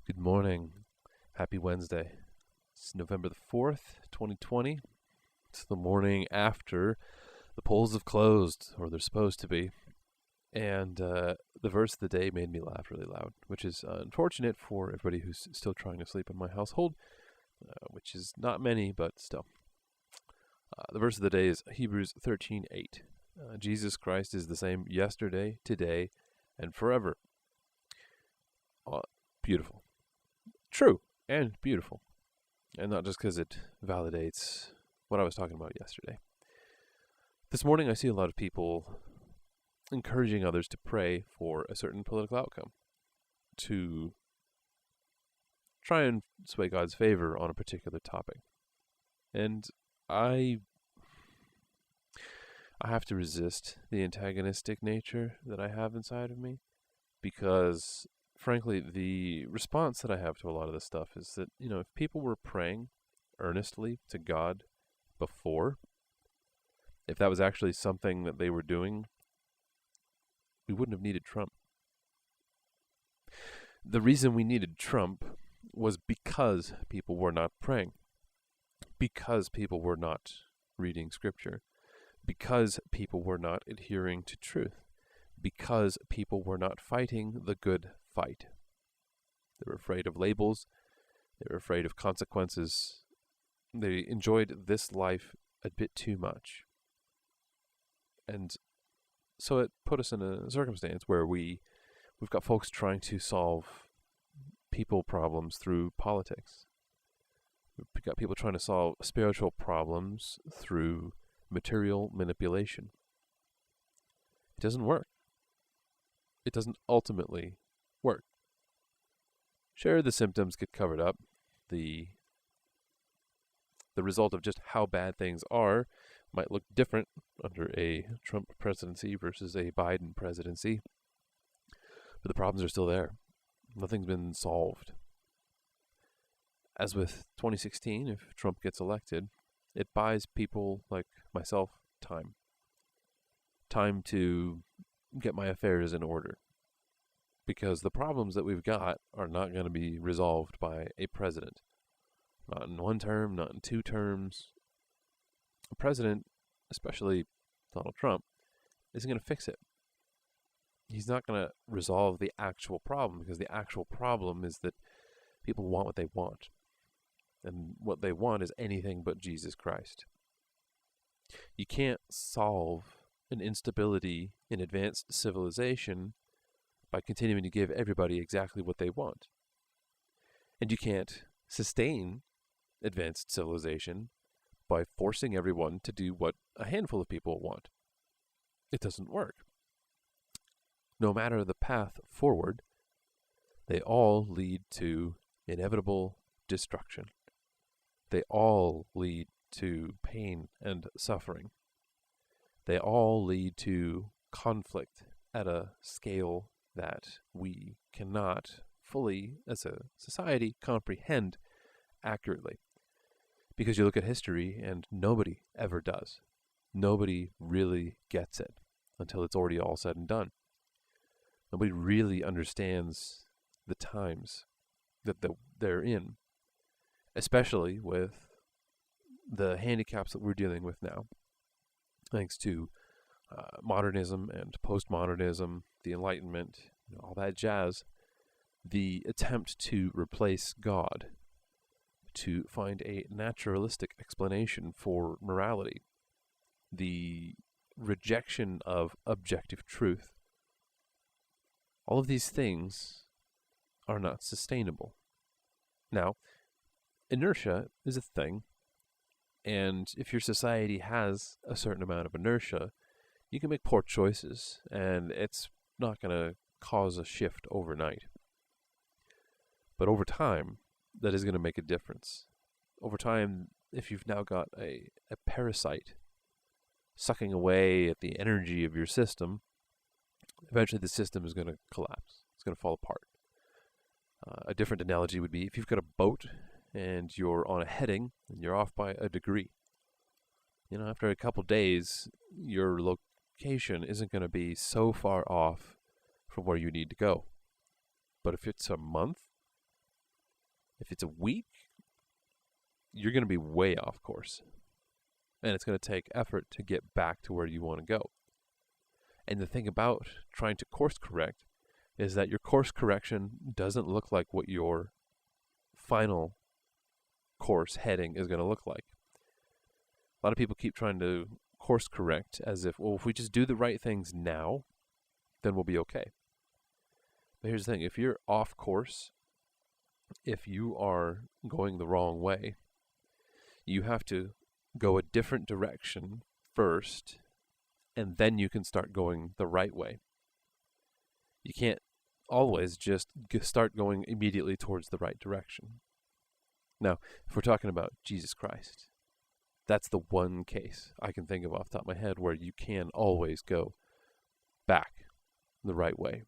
Good morning. Happy Wednesday. It's November the 4th, 2020. It's the morning after the polls have closed, or they're supposed to be. And the verse of the day made me laugh really loud, which is unfortunate for everybody who's still trying to sleep in my household, which is not many, but still. The verse of the day is Hebrews 13:8. Jesus Christ is the same yesterday, today, and forever. Beautiful. True and beautiful. And not just because it validates what I was talking about yesterday. This morning I see a lot of people encouraging others to pray for a certain political outcome, to try and sway God's favor on a particular topic. And I have to resist the antagonistic nature that I have inside of me, because frankly, the response that I have to a lot of this stuff is that, if people were praying earnestly to God before, if that was actually something that they were doing, we wouldn't have needed Trump. The reason we needed Trump was because people were not praying, because people were not reading Scripture, because people were not adhering to truth, because people were not fighting the good fight. They were afraid of labels. They were afraid of consequences. They enjoyed this life a bit too much. And so it put us in a circumstance where we've got folks trying to solve people problems through politics. We've got people trying to solve spiritual problems through material manipulation. It doesn't work. It doesn't ultimately work. Sure, the symptoms get covered up. The result of just how bad things are might look different under a Trump presidency versus a Biden presidency. But the problems are still there. Nothing's been solved. As with 2016, if Trump gets elected, it buys people like myself time. Time to get my affairs in order. Because the problems that we've got are not going to be resolved by a president. Not in one term, not in two terms. A president, especially Donald Trump, isn't going to fix it. He's not going to resolve the actual problem, because the actual problem is that people want what they want. And what they want is anything but Jesus Christ. You can't solve an instability in advanced civilization by continuing to give everybody exactly what they want. And you can't sustain advanced civilization by forcing everyone to do what a handful of people want. It doesn't work. No matter the path forward, they all lead to inevitable destruction. They all lead to pain and suffering. They all lead to conflict at a scale that we cannot fully, as a society, comprehend accurately. Because you look at history and nobody ever does. Nobody really gets it until it's already all said and done. Nobody really understands the times that they're in, especially with the handicaps that we're dealing with now, thanks to modernism and postmodernism, the Enlightenment, all that jazz. The attempt to replace God, to find a naturalistic explanation for morality, the rejection of objective truth. All of these things are not sustainable. Now, inertia is a thing, and if your society has a certain amount of inertia, you can make poor choices, and it's not going to cause a shift overnight. But over time, that is going to make a difference. Over time, if you've now got a parasite sucking away at the energy of your system, eventually the system is going to collapse. It's going to fall apart. A different analogy would be if you've got a boat and you're on a heading and you're off by a degree. After a couple days, your location isn't going to be so far off from where you need to go. But if it's a month, If it's a week, you're going to be way off course. And it's going to take effort to get back to where you want to go. And the thing about trying to course correct is that your course correction doesn't look like what your final course heading is going to look like. A lot of people keep trying to course correct as if, well, if we just do the right things now, then we'll be okay. But here's the thing. If you're off course, if you are going the wrong way, you have to go a different direction first, and then you can start going the right way. You can't always just start going immediately towards the right direction. Now, if we're talking about Jesus Christ, that's the one case I can think of off the top of my head where you can always go back the right way.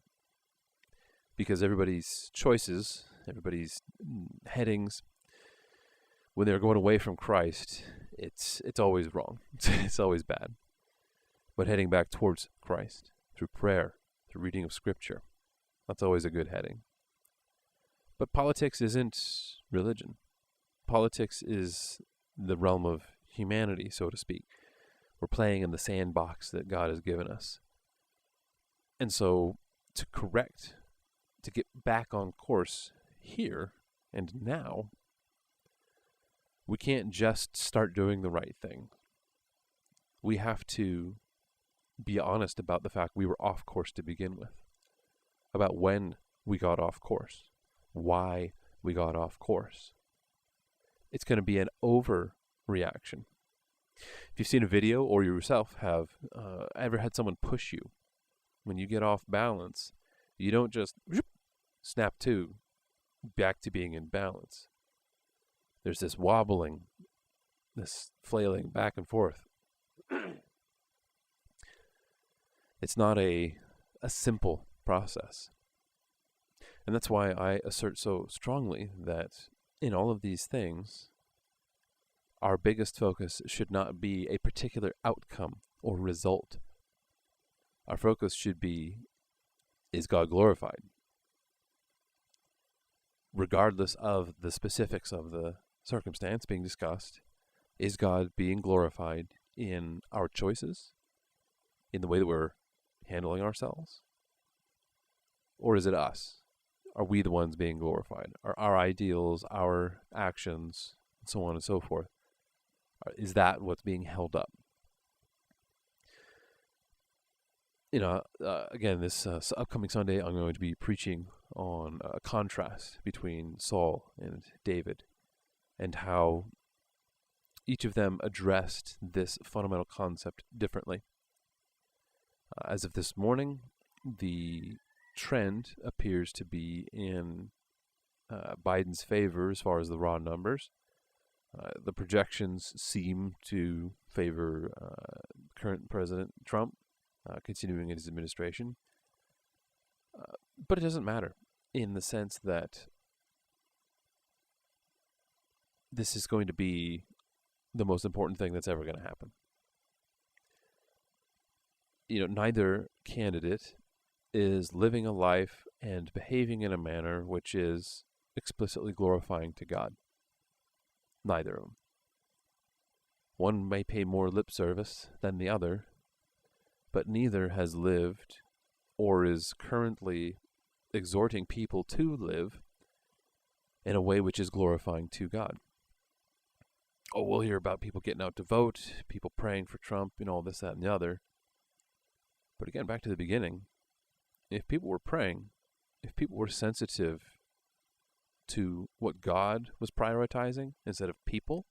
Because everybody's choices, everybody's headings, when they're going away from Christ, it's always wrong. It's always bad. But heading back towards Christ, through prayer, through reading of Scripture, that's always a good heading. But politics isn't religion. Politics is the realm of humanity, so to speak. We're playing in the sandbox that God has given us. And so to correct, to get back on course here and now, we can't just start doing the right thing. We have to be honest about the fact we were off course to begin with, about when we got off course, why we got off course. It's going to be an overreaction. If you've seen a video or yourself have ever had someone push you, when you get off balance, you don't just snap to back to being in balance. There's this wobbling, this flailing back and forth. It's not a simple process. And that's why I assert so strongly that in all of these things, our biggest focus should not be a particular outcome or result. Our focus should be, is God glorified? Regardless of the specifics of the circumstance being discussed, is God being glorified in our choices, in the way that we're handling ourselves? Or is it us? Are we the ones being glorified? Are our ideals, our actions, and so on and so forth? Is that what's being held up? Again, this upcoming Sunday, I'm going to be preaching on a contrast between Saul and David and how each of them addressed this fundamental concept differently. As of this morning, the trend appears to be in Biden's favor as far as the raw numbers. The projections seem to favor current President Trump continuing in his administration. But it doesn't matter in the sense that this is going to be the most important thing that's ever going to happen. Neither candidate is living a life and behaving in a manner which is explicitly glorifying to God. Neither of them. One may pay more lip service than the other, but neither has lived or is currently exhorting people to live in a way which is glorifying to God. Oh, we'll hear about people getting out to vote, people praying for Trump, all this, that, and the other. But again, back to the beginning, if people were praying, if people were sensitive to what God was prioritizing instead of people,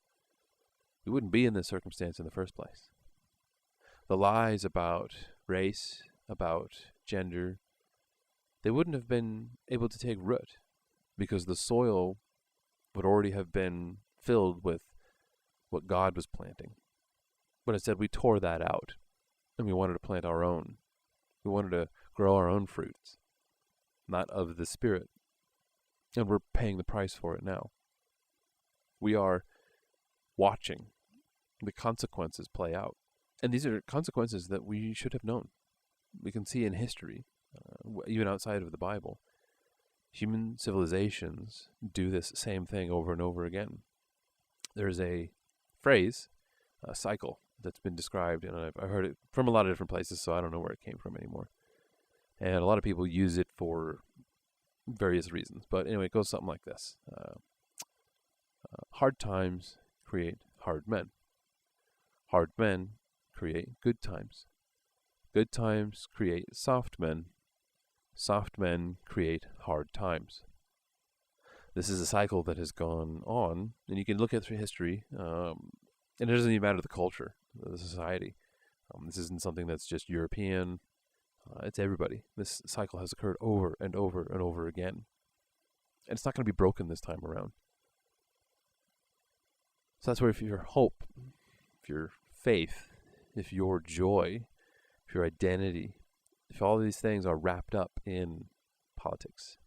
we wouldn't be in this circumstance in the first place. The lies about race, about gender, they wouldn't have been able to take root because the soil would already have been filled with what God was planting. But instead we tore that out and we wanted to plant our own. We wanted to grow our own fruits, not of the Spirit. And we're paying the price for it now. We are watching the consequences play out. And these are consequences that we should have known. We can see in history, even outside of the Bible. Human civilizations do this same thing over and over again. There's a phrase, a cycle, that's been described, and I've heard it from a lot of different places, so I don't know where it came from anymore. And a lot of people use it for various reasons. But anyway, it goes something like this. Hard times create hard men. Hard men create good times. Good times create soft men. Soft men create hard times. This is a cycle that has gone on, and you can look at through history, and it doesn't even matter the culture, the society. This isn't something that's just European. It's everybody. This cycle has occurred over and over and over again. And it's not going to be broken this time around. So that's where if your hope, if your faith, if your joy, if your identity, if all these things are wrapped up in politics,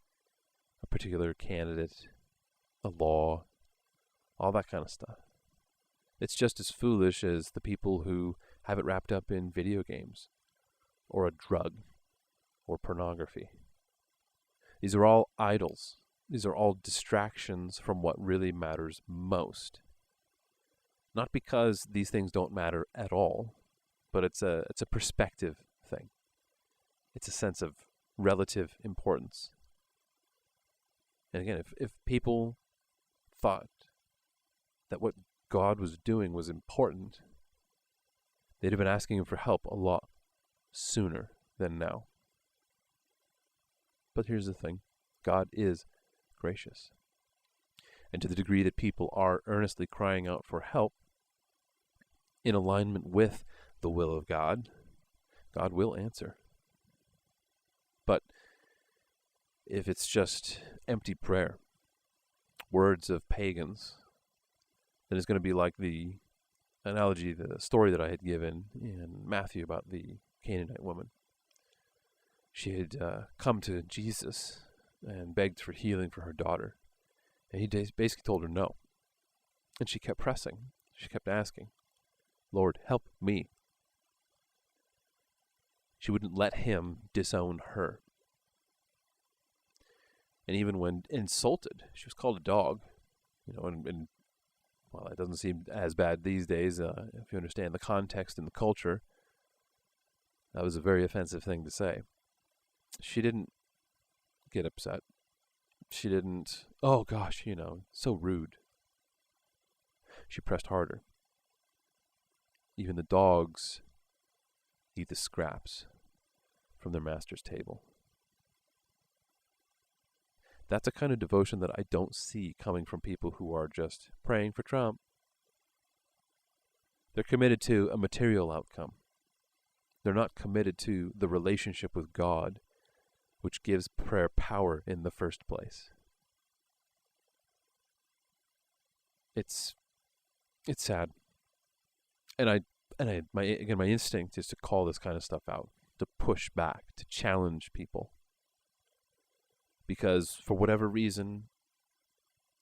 a particular candidate, a law, all that kind of stuff, it's just as foolish as the people who have it wrapped up in video games or a drug or pornography. These are all idols. These are all distractions from what really matters most. Not because these things don't matter at all, but it's a perspective thing. It's a sense of relative importance. And again, if people thought that what God was doing was important, they'd have been asking him for help a lot sooner than now. But here's the thing. God is gracious. And to the degree that people are earnestly crying out for help in alignment with the will of God, God will answer. But if it's just empty prayer, words of pagans, then it's going to be like the analogy, the story that I had given in Matthew about the Canaanite woman. She had come to Jesus and begged for healing for her daughter. And he basically told her no. And she kept pressing. She kept asking, Lord, help me. She wouldn't let him disown her. And even when insulted, she was called a dog. And well, it doesn't seem as bad these days if you understand the context and the culture. That was a very offensive thing to say. She didn't get upset. She didn't, oh gosh, so rude. She pressed harder. Even the dogs eat the scraps from their master's table. That's a kind of devotion that I don't see coming from people who are just praying for Trump. They're committed to a material outcome. They're not committed to the relationship with God, which gives prayer power in the first place. It's sad. And my instinct is to call this kind of stuff out, to push back, to challenge people. Because for whatever reason,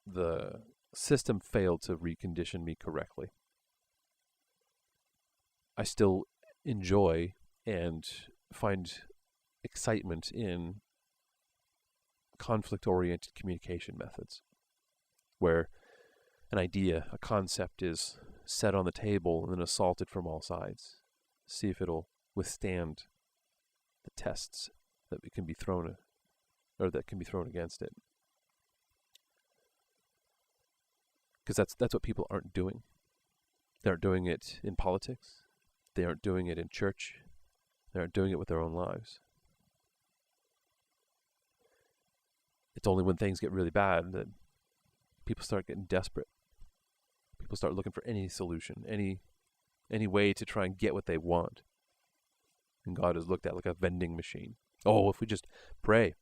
the system failed to recondition me correctly. I still enjoy and find excitement in conflict-oriented communication methods, where an idea, a concept is set on the table and then assaulted from all sides. See if it'll withstand the tests that can be thrown against it. Because that's what people aren't doing. They aren't doing it in politics. They aren't doing it in church. They aren't doing it with their own lives. It's only when things get really bad that people start getting desperate. People start looking for any solution, any way to try and get what they want. And God is looked at like a vending machine. Oh, if we just pray,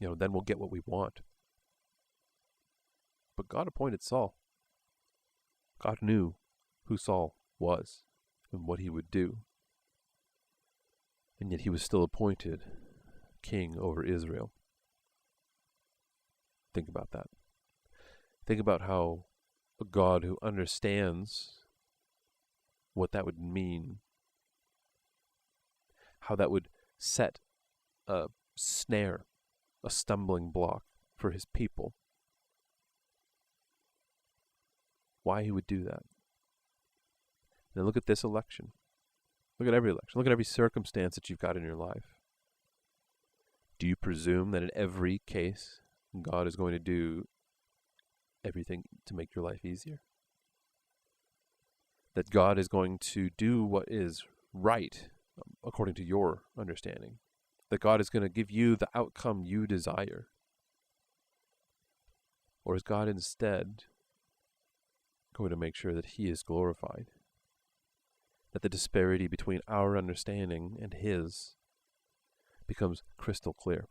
then we'll get what we want. But God appointed Saul. God knew who Saul was and what he would do. And yet he was still appointed king over Israel. Think about that. Think about how a God who understands what that would mean, how that would set a snare a stumbling block for his people. Why he would do that. Now look at this election. Look at every election. Look at every circumstance that you've got in your life. Do you presume that in every case, God is going to do everything to make your life easier? That God is going to do what is right according to your understanding? That God is going to give you the outcome you desire? Or is God instead going to make sure that he is glorified? That the disparity between our understanding and his becomes crystal clear.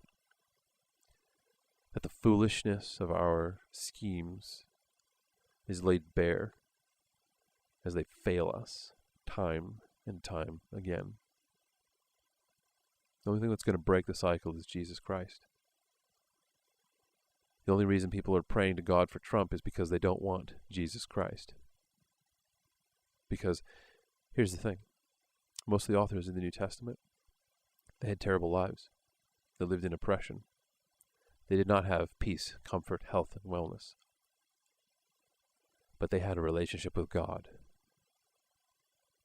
That the foolishness of our schemes is laid bare as they fail us time and time again. The only thing that's going to break the cycle is Jesus Christ. The only reason people are praying to God for Trump is because they don't want Jesus Christ. Because here's the thing. Most of the authors in the New Testament, they had terrible lives. They lived in oppression. They did not have peace, comfort, health, and wellness. But they had a relationship with God.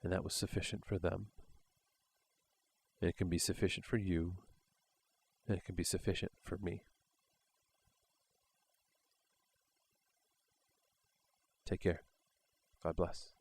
And that was sufficient for them. And it can be sufficient for you. And it can be sufficient for me. Take care. God bless.